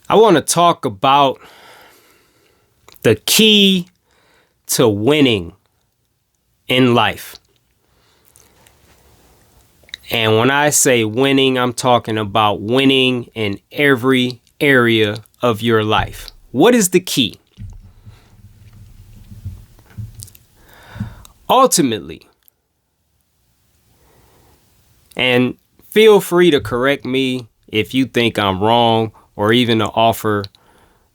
I want to talk about the key to winning in life. And when I say winning, I'm talking about winning in every area of your life. What is the key? Ultimately, and feel free to correct me if you think I'm wrong or even to offer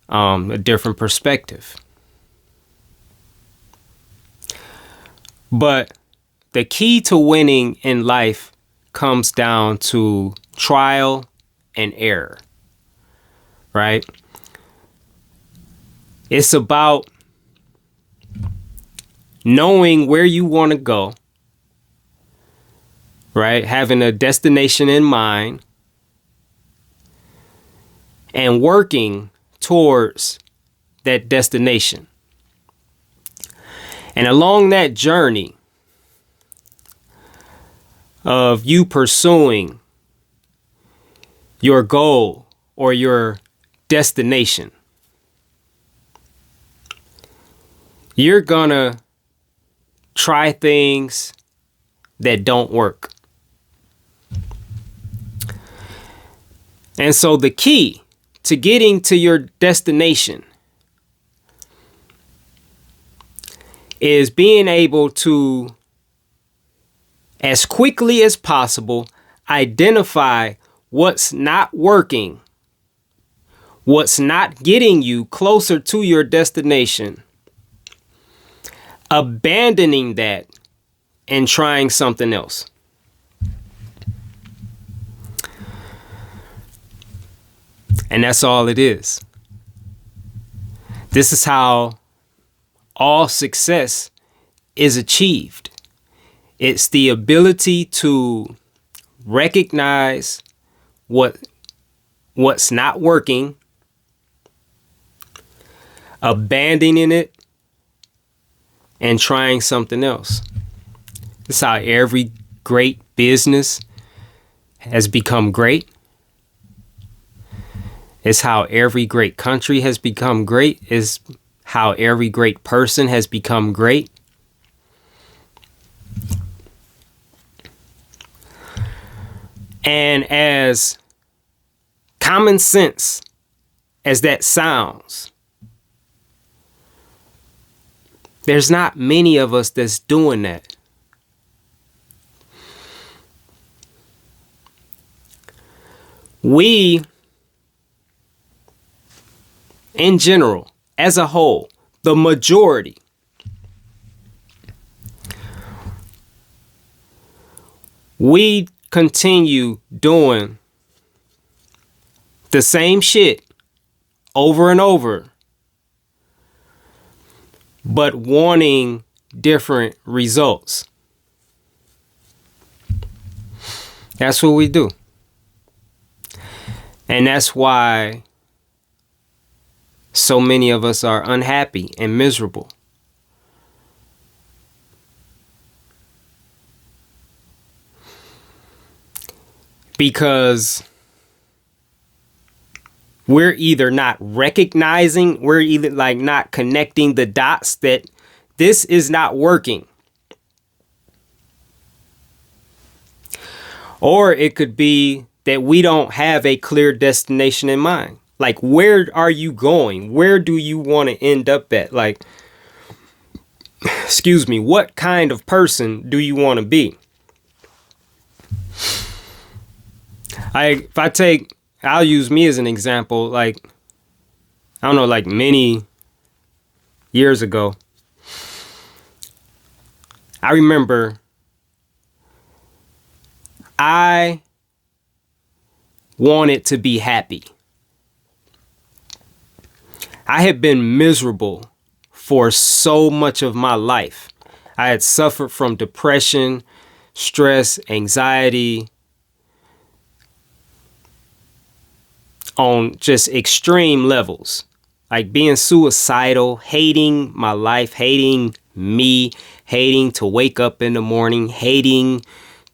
a different perspective. But the key to winning in life comes down to trial and error, right? It's about knowing where you want to go, right? Having a destination in mind and working towards that destination. And along that journey of you pursuing your goal or your destination, you're gonna try things that don't work. And so the key to getting to your destination is being able to, as quickly as possible, identify what's not working, what's not getting you closer to your destination, abandoning that and trying something else. And that's all it is. This is how all success is achieved. It's the ability to recognize what's not working, abandoning it, and trying something else. This is how every great business has become great. It's how every great country has become great. It's how every great person has become great. And as common sense as that sounds, there's not many of us that's doing that. We, in general, as a whole, the majority, we continue doing the same shit over and over, but wanting different results. That's what we do. And that's why so many of us are unhappy and miserable. Because we're either not recognizing, we're either like not connecting the dots that this is not working. Or it could be that we don't have a clear destination in mind. Like, where are you going? Where do you want to end up at? Like, excuse me, what kind of person do you want to be? I'll use me as an example. Like, I don't know, like many years ago, I remember I wanted to be happy. I had been miserable for so much of my life. I had suffered from depression, stress, anxiety, on just extreme levels, like being suicidal, hating my life, hating me, hating to wake up in the morning, hating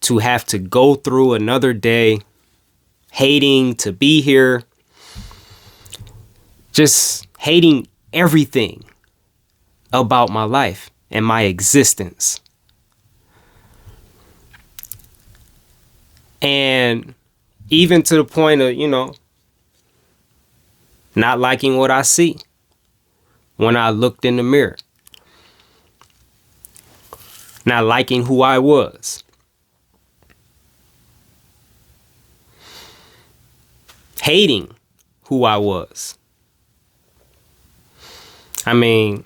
to have to go through another day, hating to be here. just hating everything about my life and my existence. And even to the point of, not liking what I see when I looked in the mirror. Not liking who I was. Hating who I was. I mean,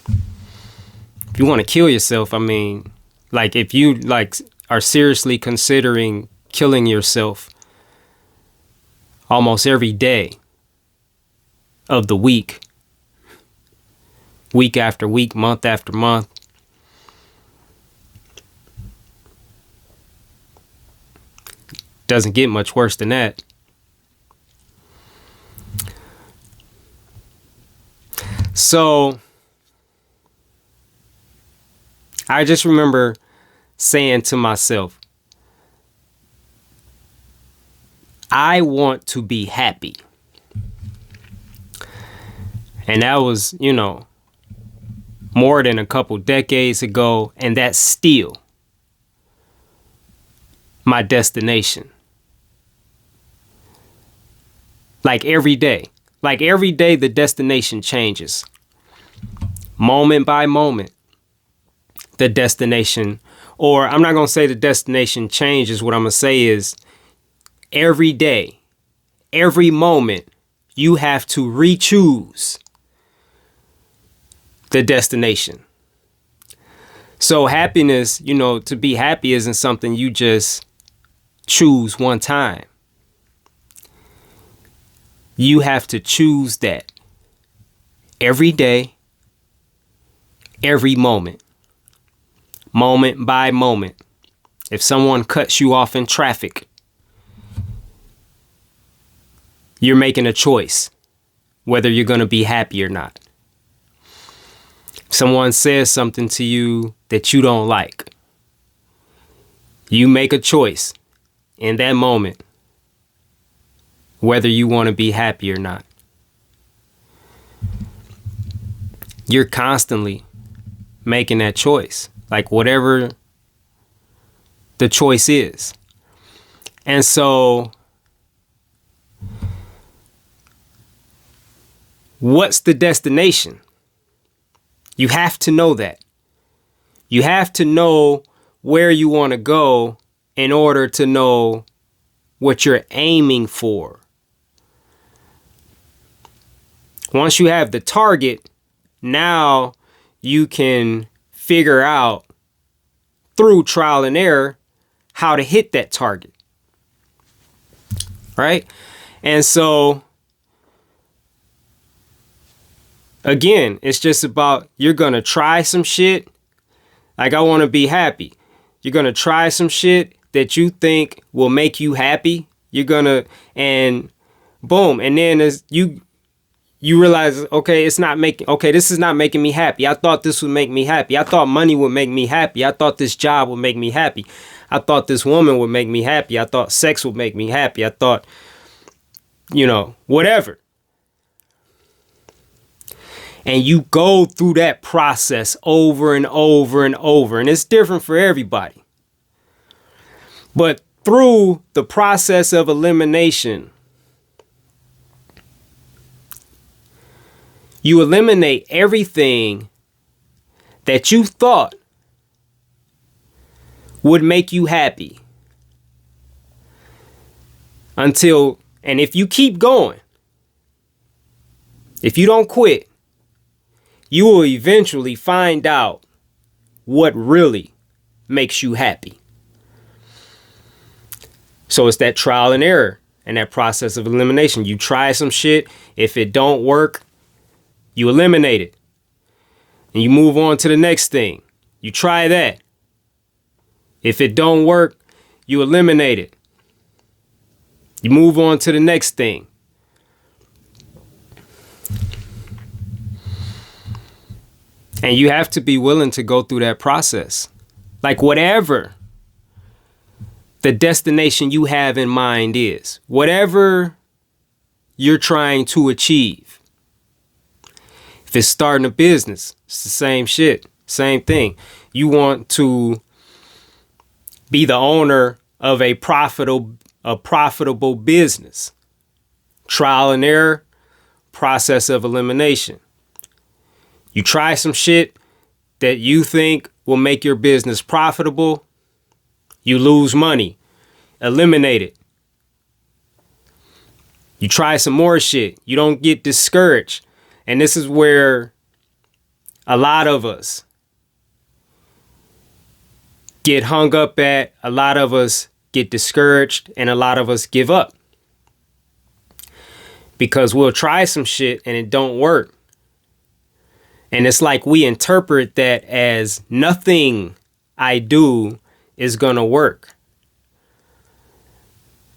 if you want to kill yourself, if you are seriously considering killing yourself almost every day of the week after week, month after month, doesn't get much worse than that. So I just remember saying to myself, I want to be happy. And that was, more than a couple decades ago. And that's still my destination. Like every day, the destination changes. Moment by moment, the destination, or I'm not going to say the destination changes. What I'm going to say is every day, every moment, you have to re-choose the destination. So happiness, to be happy isn't something you just choose one time. You have to choose that every day, every moment, moment by moment. If someone cuts you off in traffic, you're making a choice whether you're going to be happy or not. If someone says something to you that you don't like, you make a choice in that moment whether you want to be happy or not. You're constantly making that choice, like whatever the choice is. And so, what's the destination? You have to know that. You have to know where you want to go in order to know what you're aiming for. Once you have the target, now you can figure out through trial and error how to hit that target. Right? And so, again, it's just about, you're going to try some shit. Like, I want to be happy. You're going to try some shit that you think will make you happy. You're going to, and boom. And then as you realize, this is not making me happy. I thought this would make me happy. I thought money would make me happy. I thought this job would make me happy. I thought this woman would make me happy. I thought sex would make me happy. I thought, whatever. And you go through that process over and over and over. And it's different for everybody. But through the process of elimination, you eliminate everything that you thought would make you happy. And if you keep going, if you don't quit, you will eventually find out what really makes you happy. So it's that trial and error and that process of elimination. You try some shit. If it don't work, you eliminate it. And you move on to the next thing. You try that. If it don't work, you eliminate it. You move on to the next thing. And you have to be willing to go through that process. Like whatever the destination you have in mind is, whatever you're trying to achieve. If it's starting a business, it's the same shit, same thing. You want to be the owner of a profitable business. Trial and error, process of elimination. You try some shit that you think will make your business profitable. You lose money. Eliminate it. You try some more shit. You don't get discouraged. And this is where a lot of us get hung up at, a lot of us get discouraged, and a lot of us give up. Because we'll try some shit and it don't work. And it's like we interpret that as nothing I do is gonna work.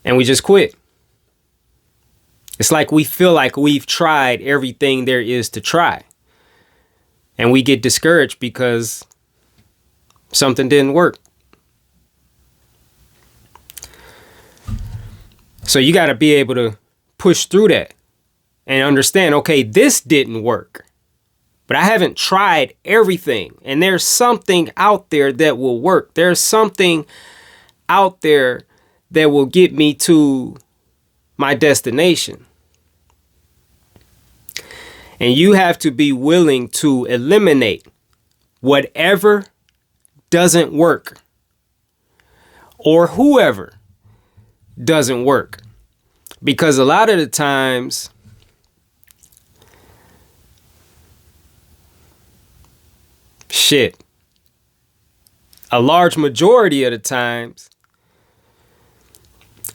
And we just quit. It's like we feel like we've tried everything there is to try. And we get discouraged because something didn't work. So you got to be able to push through that and understand, okay, this didn't work, but I haven't tried everything. And there's something out there that will work. There's something out there that will get me to my destination. And you have to be willing to eliminate whatever doesn't work or whoever doesn't work. Because a lot of the times, a large majority of the times,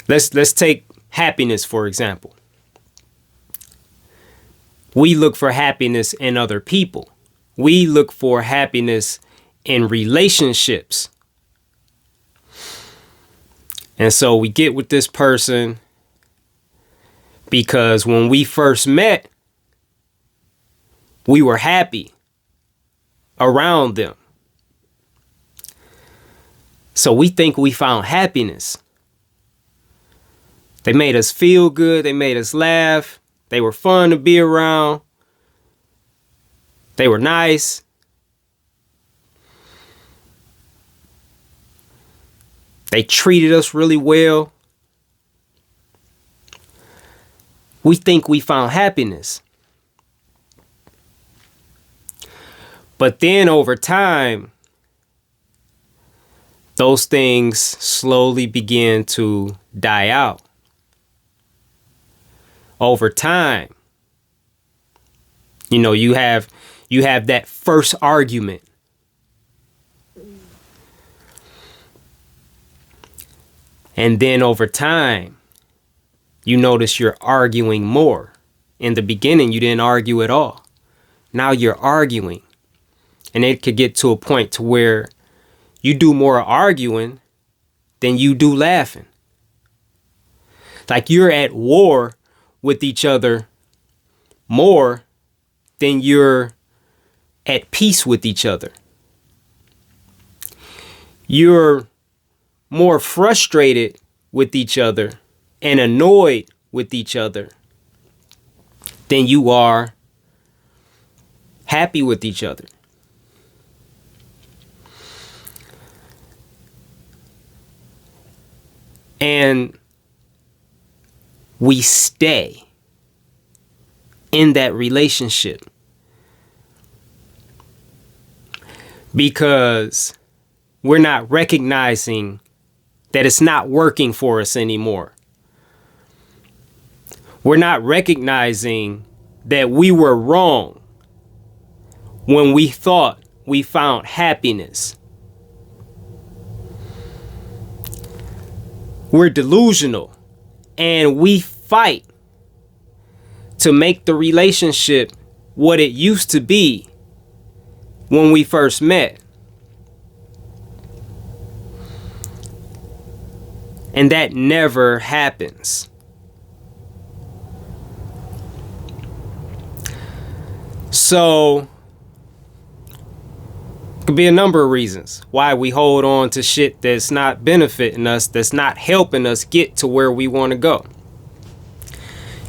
let's take happiness, for example. We look for happiness in other people. We look for happiness in relationships. And so we get with this person because when we first met, we were happy around them. So we think we found happiness. They made us feel good. They made us laugh. They were fun to be around. They were nice. They treated us really well. We think we found happiness. But then over time, those things slowly begin to die out. Over time, you have that first argument. And then over time, you notice you're arguing more. In the beginning, you didn't argue at all. Now you're arguing. And it could get to a point to where you do more arguing than you do laughing. Like you're at war with each other more than you're at peace with each other. You're more frustrated with each other and annoyed with each other than you are happy with each other. And we stay in that relationship because we're not recognizing that it's not working for us anymore. We're not recognizing that we were wrong when we thought we found happiness. We're delusional and we fight to make the relationship what it used to be when we first met. And that never happens. So, could be a number of reasons why we hold on to shit that's not benefiting us, that's not helping us get to where we want to go.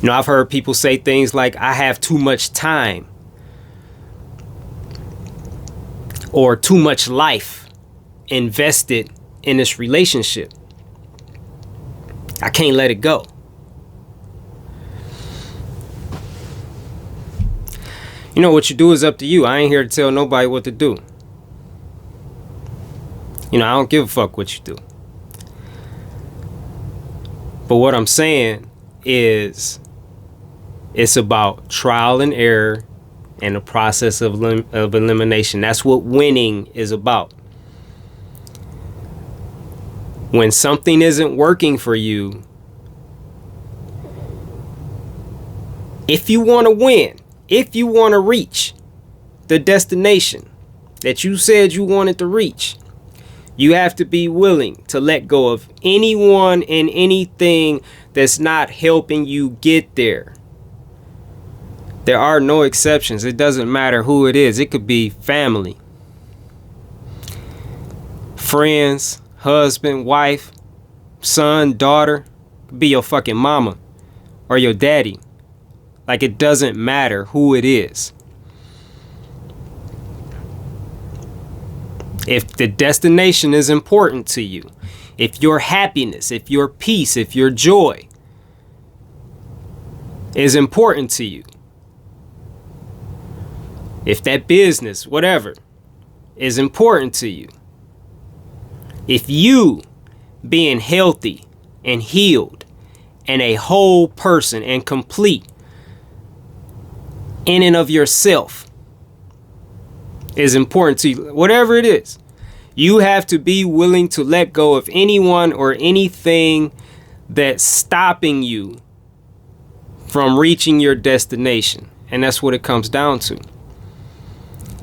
I've heard people say things like, I have too much time or too much life invested in this relationship. I can't let it go. What you do is up to you. I ain't here to tell nobody what to do. I don't give a fuck what you do. But what I'm saying is, it's about trial and error and the process of elimination. That's what winning is about. When something isn't working for you, if you want to win, if you want to reach the destination that you said you wanted to reach, you have to be willing to let go of anyone and anything that's not helping you get there. There are no exceptions. It doesn't matter who it is. It could be family, friends, husband, wife, son, daughter. It could be your fucking mama or your daddy. Like, it doesn't matter who it is. If the destination is important to you, if your happiness, if your peace, if your joy is important to you, if that business, whatever, is important to you, if you being healthy and healed and a whole person and complete in and of yourself is important to you, whatever it is, you have to be willing to let go of anyone or anything that's stopping you from reaching your destination. And that's what it comes down to.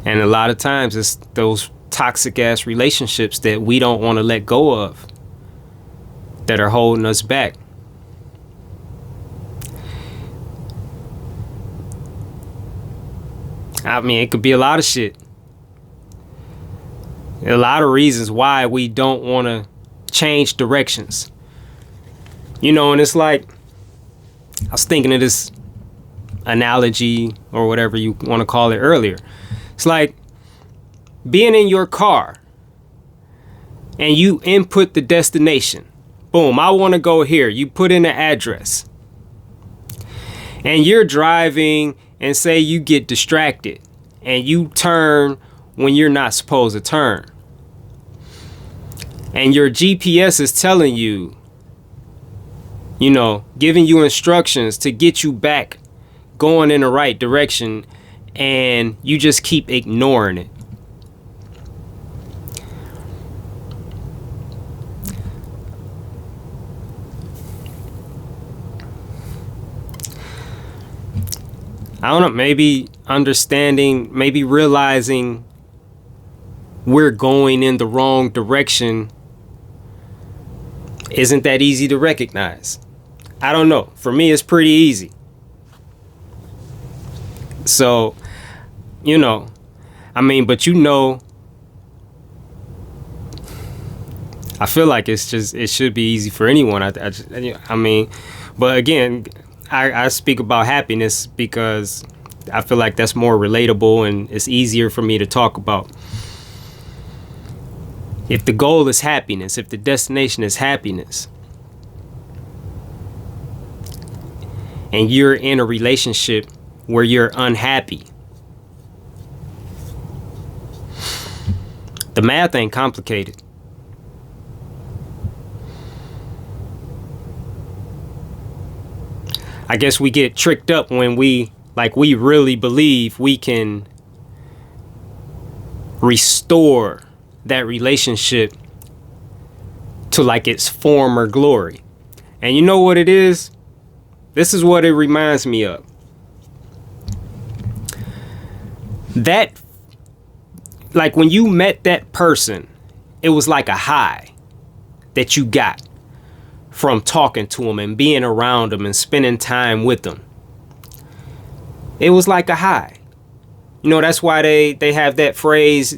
And a lot of times it's those toxic ass relationships that we don't want to let go of that are holding us back. I mean, it could be a lot of shit. A lot of reasons why we don't want to change directions. And it's like, I was thinking of this analogy or whatever you want to call it earlier. It's like being in your car and you input the destination. Boom, I want to go here. You put in the address. And you're driving and say you get distracted and you turn when you're not supposed to turn. And your GPS is telling you, giving you instructions to get you back going in the right direction, and you just keep ignoring it. I don't know, maybe understanding, maybe realizing we're going in the wrong direction isn't that easy to recognize. I don't know. For me, it's pretty easy. So, but I feel like it should be easy for anyone. But again, I speak about happiness because I feel like that's more relatable and it's easier for me to talk about. If the goal is happiness, if the destination is happiness, and you're in a relationship where you're unhappy, the math ain't complicated. I guess we get tricked up when we really believe we can restore that relationship to its former glory. And you know what it is? This is what it reminds me of. That, when you met that person, it was like a high that you got from talking to them and being around them and spending time with them. It was like a high. That's why they have that phrase,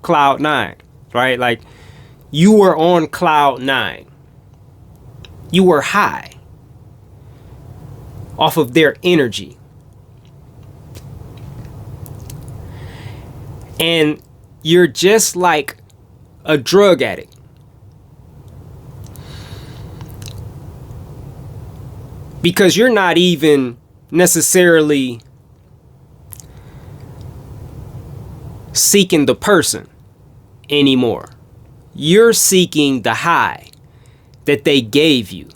cloud nine, right? Like, you were on cloud nine. You were high. off of their energy. And you're just like a drug addict. Because you're not even necessarily seeking the person anymore. You're seeking the high that they gave you.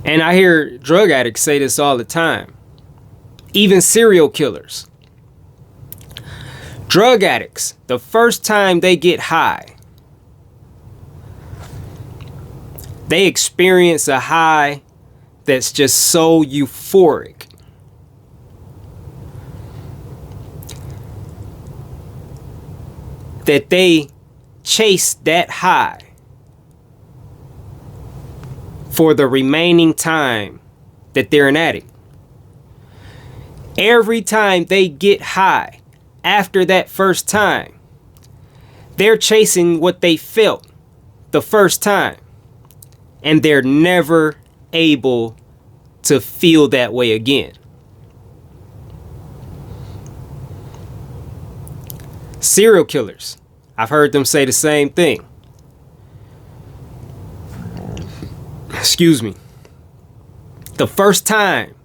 And I hear drug addicts say this all the time. Even serial killers. Drug addicts, the first time they get high, they experience a high that's just so euphoric. That they chase that high for the remaining time that they're an addict. Every time they get high after that first time, they're chasing what they felt the first time. And they're never able to feel that way again. Serial killers, I've heard them say the same thing. Excuse me. The first time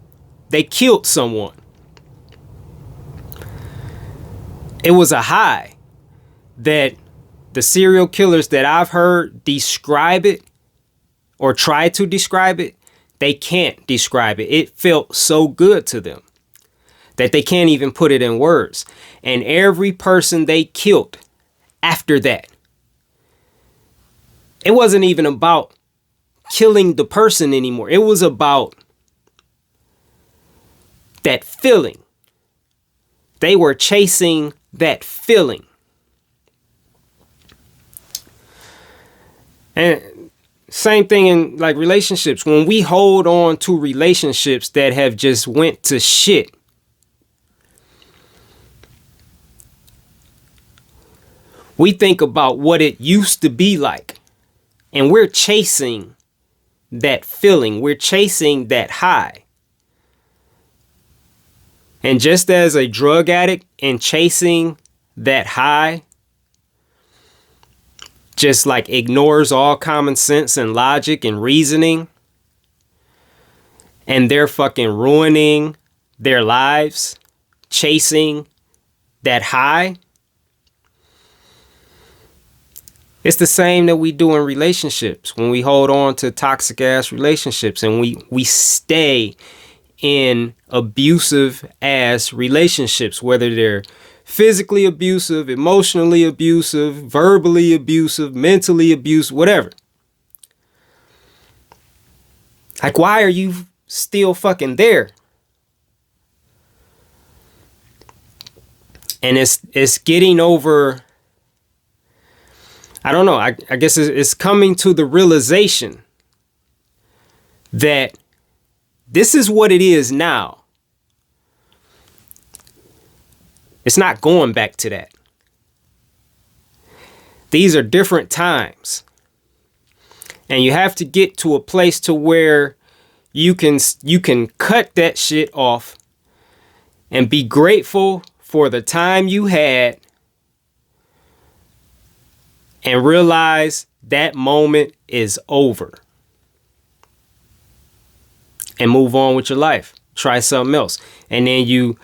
they killed someone, it was a high that the serial killers that I've heard describe it or try to describe it, they can't describe it. It felt so good to them that they can't even put it in words. And every person they killed after that, it wasn't even about killing the person anymore. It was about that feeling. They were chasing that feeling. And same thing in like relationships. When we hold on to relationships that have just went to shit, we think about what it used to be like. And we're chasing that feeling. We're chasing that high. And just as a drug addict and chasing that high just like ignores all common sense and logic and reasoning, and they're fucking ruining their lives chasing that high. It's the same that we do in relationships when we hold on to toxic ass relationships and we stay in abusive ass relationships, whether they're physically abusive, emotionally abusive, verbally abusive, mentally abusive, whatever. Like, why are you still fucking there? And it's getting over, I don't know, I guess it's coming to the realization that this is what it is now. It's not going back to that. These are different times. And you have to get to a place to where you can cut that shit off and be grateful for the time you had and realize that moment is over. And move on with your life. Try something else. And then you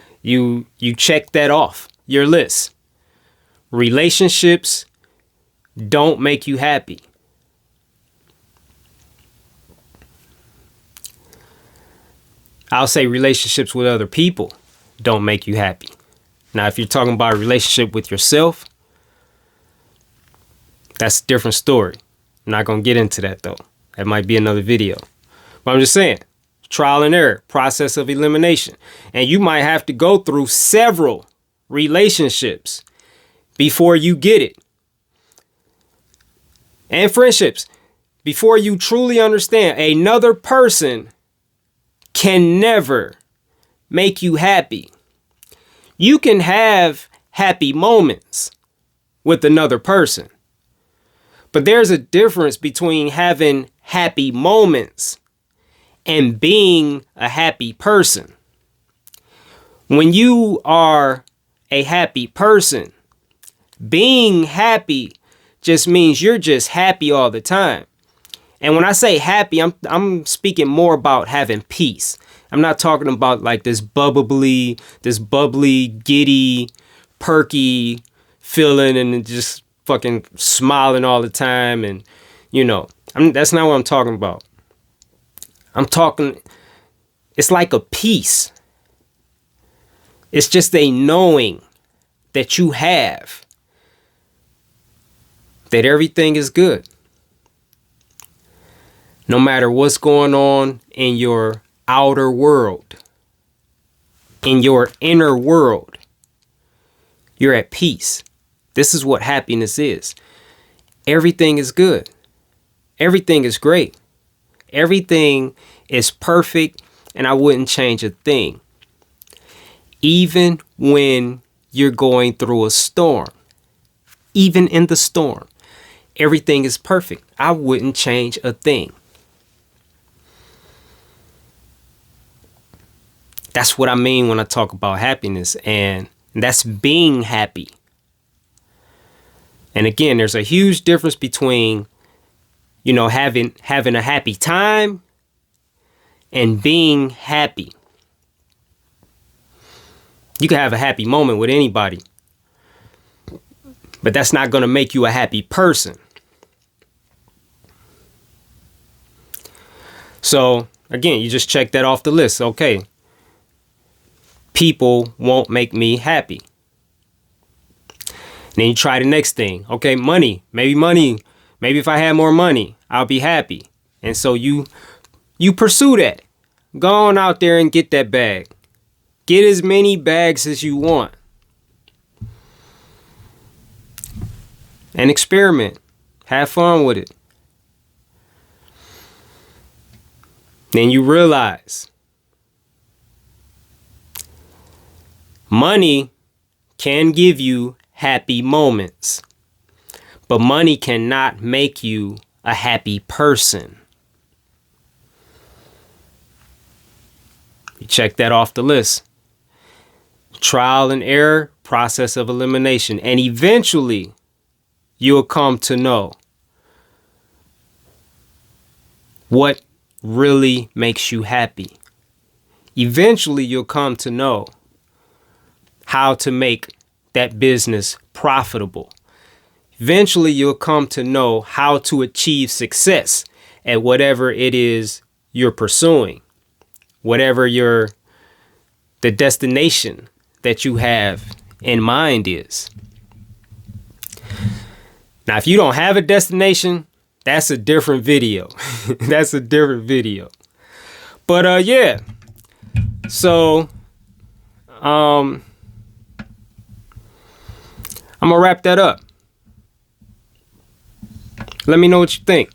check that off your list. Relationships don't make you happy. I'll say relationships with other people don't make you happy. Now, if you're talking about a relationship with yourself, that's a different story. I'm not going to get into that, though. That might be another video. But I'm just saying, trial and error, process of elimination. And you might have to go through several relationships before you get it. And friendships, before you truly understand another person can never make you happy. You can have happy moments with another person. But there's a difference between having happy moments and being a happy person. When you are a happy person, being happy just means you're just happy all the time. And when I say happy, I'm speaking more about having peace. I'm not talking about like this bubbly, giddy, perky feeling and just fucking smiling all the time. And, that's not what I'm talking about. It's like a peace. It's just a knowing that you have that everything is good. No matter what's going on in your outer world, in your inner world, you're at peace. This is what happiness is. Everything is good. Everything is great. Everything is perfect, and I wouldn't change a thing. Even when you're going through a storm, even in the storm, everything is perfect. I wouldn't change a thing. That's what I mean when I talk about happiness, and that's being happy. And again, there's a huge difference between, having a happy time and being happy. You can have a happy moment with anybody, but that's not going to make you a happy person. So again, you just check that off the list. Okay. People won't make me happy. Then you try the next thing. Okay, money. Maybe if I had more money, I'll be happy. And so you pursue that. Go on out there and get that bag. Get as many bags as you want. And experiment. Have fun with it. Then you realize money can give you happy moments, but money cannot make you a happy person. You check that off the list. Trial and error, process of elimination, and eventually you'll come to know what really makes you happy. Eventually you'll come to know how to make that business profitable. Eventually, you'll come to know how to achieve success at whatever it is you're pursuing, whatever the destination that you have in mind is. Now, if you don't have a destination, that's a different video. That's a different video. But yeah. So, I'm going to wrap that up. Let me know what you think.